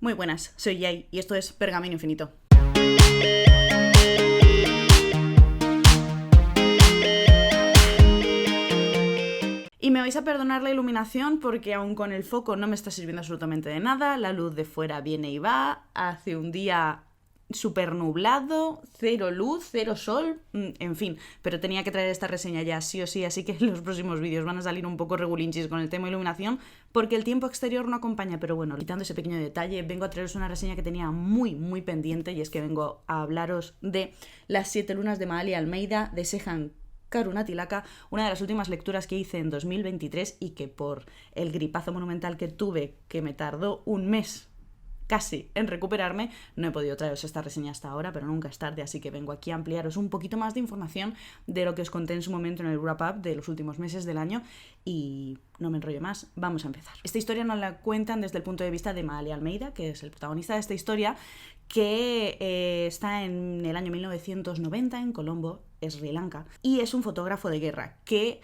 Muy buenas, soy Yai y esto es Pergamino Infinito. Y me vais a perdonar la iluminación porque aun con el foco no me está sirviendo absolutamente de nada, la luz de fuera viene y va, hace un día súper nublado, cero luz, cero sol, en fin, pero tenía que traer esta reseña ya sí o sí, así que los próximos vídeos van a salir un poco regulinchis con el tema iluminación porque el tiempo exterior no acompaña, pero bueno, quitando ese pequeño detalle, vengo a traeros una reseña que tenía muy pendiente y es que vengo a hablaros de Las 7 lunas de Maali Almeida de Sejan Karunatilaka, una de las últimas lecturas que hice en 2023 y que por el gripazo monumental que tuve, que me tardó un mes casi en recuperarme, no he podido traeros esta reseña hasta ahora, pero nunca es tarde, así que vengo aquí a ampliaros un poquito más de información de lo que os conté en su momento en el wrap-up de los últimos meses del año y no me enrollo más, vamos a empezar. Esta historia nos la cuentan desde el punto de vista de Maali Almeida, que es el protagonista de esta historia, que está en el año 1990 en Colombo, Sri Lanka, y es un fotógrafo de guerra que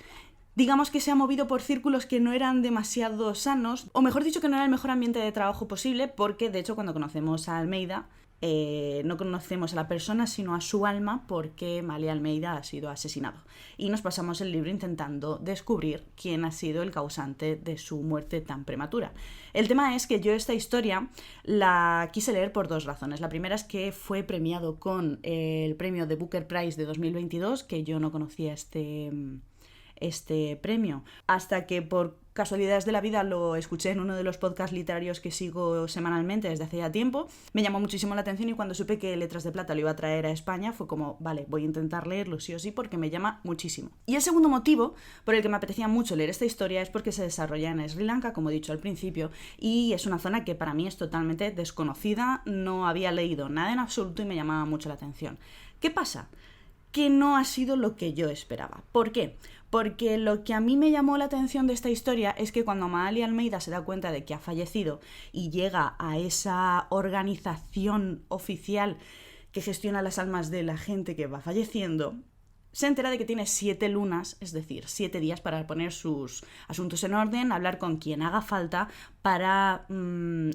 digamos que se ha movido por círculos que no eran demasiado sanos, o mejor dicho, que no era el mejor ambiente de trabajo posible, porque de hecho cuando conocemos a Almeida, no conocemos a la persona sino a su alma, porque Maali Almeida ha sido asesinado. Y nos pasamos el libro intentando descubrir quién ha sido el causante de su muerte tan prematura. El tema es que yo esta historia la quise leer por dos razones. La primera es que fue premiado con el premio de Booker Prize de 2022, que yo no conocía este premio, hasta que por casualidades de la vida lo escuché en uno de los podcasts literarios que sigo semanalmente desde hace ya tiempo, me llamó muchísimo la atención y cuando supe que Letras de Plata lo iba a traer a España fue como, vale, voy a intentar leerlo sí o sí porque me llama muchísimo. Y el segundo motivo por el que me apetecía mucho leer esta historia es porque se desarrolla en Sri Lanka, como he dicho al principio, y es una zona que para mí es totalmente desconocida, no había leído nada en absoluto y me llamaba mucho la atención. ¿Qué pasa? Que no ha sido lo que yo esperaba. ¿Por qué? Porque lo que a mí me llamó la atención de esta historia es que cuando Maali Almeida se da cuenta de que ha fallecido y llega a esa organización oficial que gestiona las almas de la gente que va falleciendo, se entera de que tiene 7 lunas, es decir, 7 días para poner sus asuntos en orden, hablar con quien haga falta para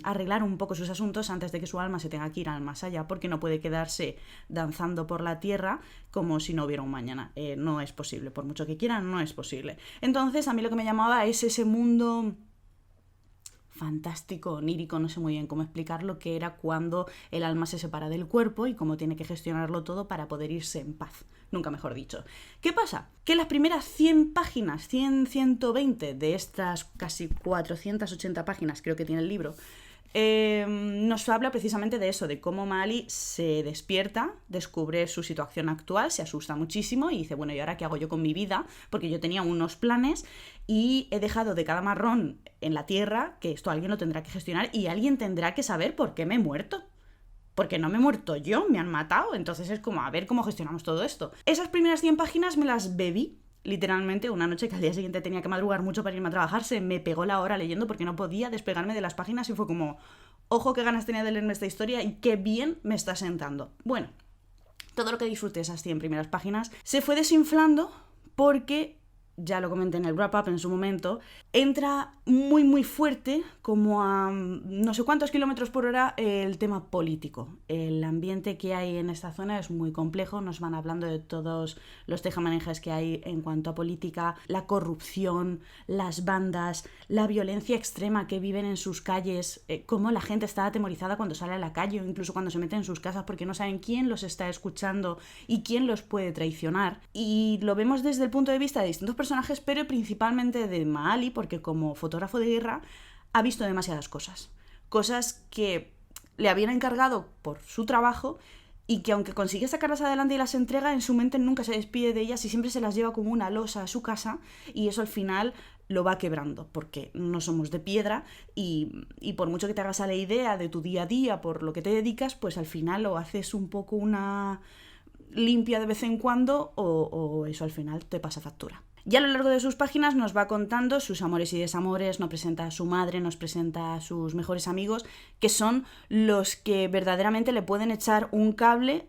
arreglar un poco sus asuntos antes de que su alma se tenga que ir al más allá, porque no puede quedarse danzando por la tierra como si no hubiera un mañana. No es posible, por mucho que quieran, no es posible. Entonces, a mí lo que me llamaba es ese mundo fantástico, onírico, no sé muy bien cómo explicarlo, que era cuando el alma se separa del cuerpo y cómo tiene que gestionarlo todo para poder irse en paz, nunca mejor dicho. ¿Qué pasa? Que las primeras 100 páginas, 120 de estas casi 480 páginas creo que tiene el libro, nos habla precisamente de eso, de cómo Maali se despierta, descubre su situación actual, se asusta muchísimo y dice, bueno, ¿y ahora qué hago yo con mi vida? Porque yo tenía unos planes y he dejado de cada marrón en la tierra, que esto alguien lo tendrá que gestionar y alguien tendrá que saber por qué me he muerto. Porque no me he muerto yo, me han matado, entonces es como a ver cómo gestionamos todo esto. Esas primeras 100 páginas me las bebí. Literalmente, una noche que al día siguiente tenía que madrugar mucho para irme a trabajar, se me pegó la hora leyendo porque no podía despegarme de las páginas y fue como, ojo qué ganas tenía de leerme esta historia y qué bien me está sentando. Bueno, todo lo que disfruté esas 100 primeras páginas se fue desinflando porque, ya lo comenté en el wrap-up en su momento, entra muy fuerte, como a no sé cuántos kilómetros por hora, el tema político. El ambiente que hay en esta zona es muy complejo, nos van hablando de todos los tejamanejes que hay en cuanto a política, la corrupción, las bandas, la violencia extrema que viven en sus calles, cómo la gente está atemorizada cuando sale a la calle o incluso cuando se mete en sus casas porque no saben quién los está escuchando y quién los puede traicionar. Y lo vemos desde el punto de vista de distintos personajes, pero principalmente de Maali, porque como fotógrafo de guerra ha visto demasiadas cosas. Cosas que le habían encargado por su trabajo y que aunque consigue sacarlas adelante y las entrega, en su mente nunca se despide de ellas y siempre se las lleva como una losa a su casa y eso al final lo va quebrando, porque no somos de piedra y por mucho que te hagas a la idea de tu día a día, por lo que te dedicas, pues al final lo haces un poco una limpia de vez en cuando o eso al final te pasa factura. Y a lo largo de sus páginas nos va contando sus amores y desamores, nos presenta a su madre, nos presenta a sus mejores amigos, que son los que verdaderamente le pueden echar un cable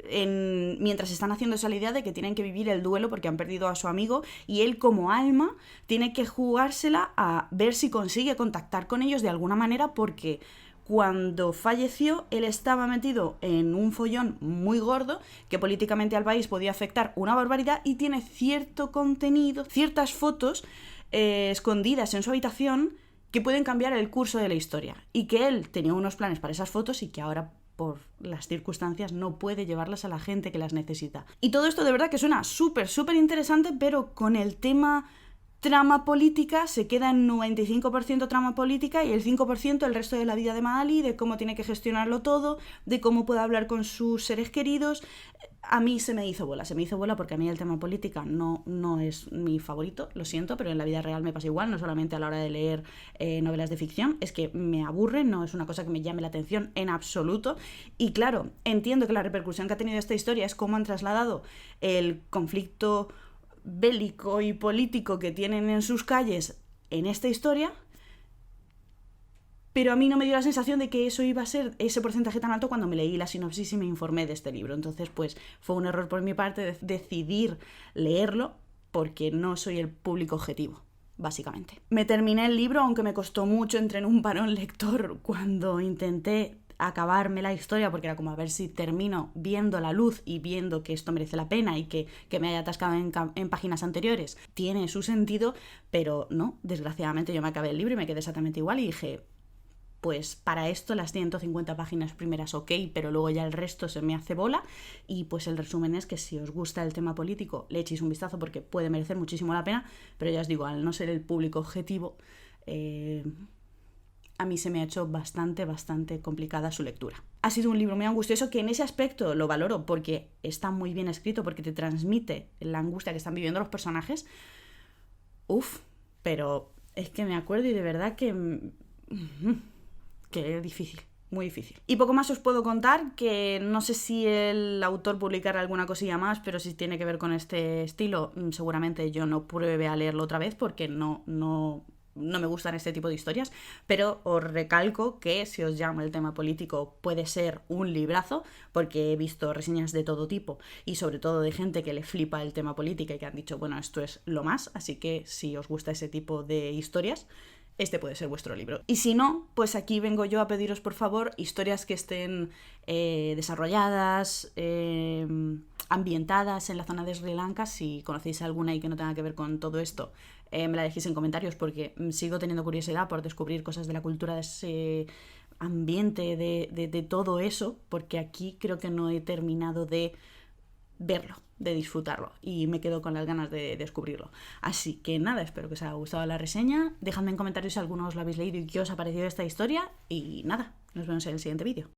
mientras están haciéndose la idea de que tienen que vivir el duelo porque han perdido a su amigo y él como alma tiene que jugársela a ver si consigue contactar con ellos de alguna manera porque cuando falleció, él estaba metido en un follón muy gordo que políticamente al país podía afectar una barbaridad y tiene cierto contenido, ciertas fotos escondidas en su habitación que pueden cambiar el curso de la historia. Y que él tenía unos planes para esas fotos y que ahora, por las circunstancias, no puede llevarlas a la gente que las necesita. Y todo esto de verdad que suena súper interesante, pero con el tema trama política se queda en 95% trama política y el 5% el resto de la vida de Maali, de cómo tiene que gestionarlo todo, de cómo puede hablar con sus seres queridos. A mí se me hizo bola porque a mí el tema política no es mi favorito, lo siento, pero en la vida real me pasa igual, no solamente a la hora de leer novelas de ficción, es que me aburre, no es una cosa que me llame la atención en absoluto. Y claro, entiendo que la repercusión que ha tenido esta historia es cómo han trasladado el conflicto bélico y político que tienen en sus calles en esta historia, pero a mí no me dio la sensación de que eso iba a ser ese porcentaje tan alto cuando me leí la sinopsis y me informé de este libro. Entonces, pues fue un error por mi parte decidir leerlo porque no soy el público objetivo, básicamente. Me terminé el libro, aunque me costó mucho, entré en un parón lector cuando intenté acabarme la historia, porque era como a ver si termino viendo la luz y viendo que esto merece la pena y que me haya atascado en páginas anteriores tiene su sentido, pero no, desgraciadamente yo me acabé el libro y me quedé exactamente igual y dije, pues para esto las 150 páginas primeras ok, pero luego ya el resto se me hace bola. Y pues el resumen es que si os gusta el tema político le echéis un vistazo porque puede merecer muchísimo la pena, pero ya os digo, al no ser el público objetivo, a mí se me ha hecho bastante complicada su lectura. Ha sido un libro muy angustioso que en ese aspecto lo valoro porque está muy bien escrito, porque te transmite la angustia que están viviendo los personajes. Pero es que me acuerdo y de verdad que es difícil, muy difícil. Y poco más os puedo contar, que no sé si el autor publicará alguna cosilla más, pero si tiene que ver con este estilo, seguramente yo no pruebe a leerlo otra vez porque no me gustan este tipo de historias, pero os recalco que si os llama el tema político puede ser un librazo, porque he visto reseñas de todo tipo y sobre todo de gente que le flipa el tema política y que han dicho, bueno, esto es lo más, así que si os gusta ese tipo de historias, este puede ser vuestro libro. Y si no, pues aquí vengo yo a pediros, por favor, historias que estén desarrolladas, ambientadas en la zona de Sri Lanka. Si conocéis alguna y que no tenga que ver con todo esto, me la dejéis en comentarios porque sigo teniendo curiosidad por descubrir cosas de la cultura de ese ambiente, de todo eso, porque aquí creo que no he terminado de verlo, de disfrutarlo y me quedo con las ganas de descubrirlo. Así que nada, espero que os haya gustado la reseña, dejadme en comentarios si alguno os lo habéis leído y qué os ha parecido esta historia y nada, nos vemos en el siguiente vídeo.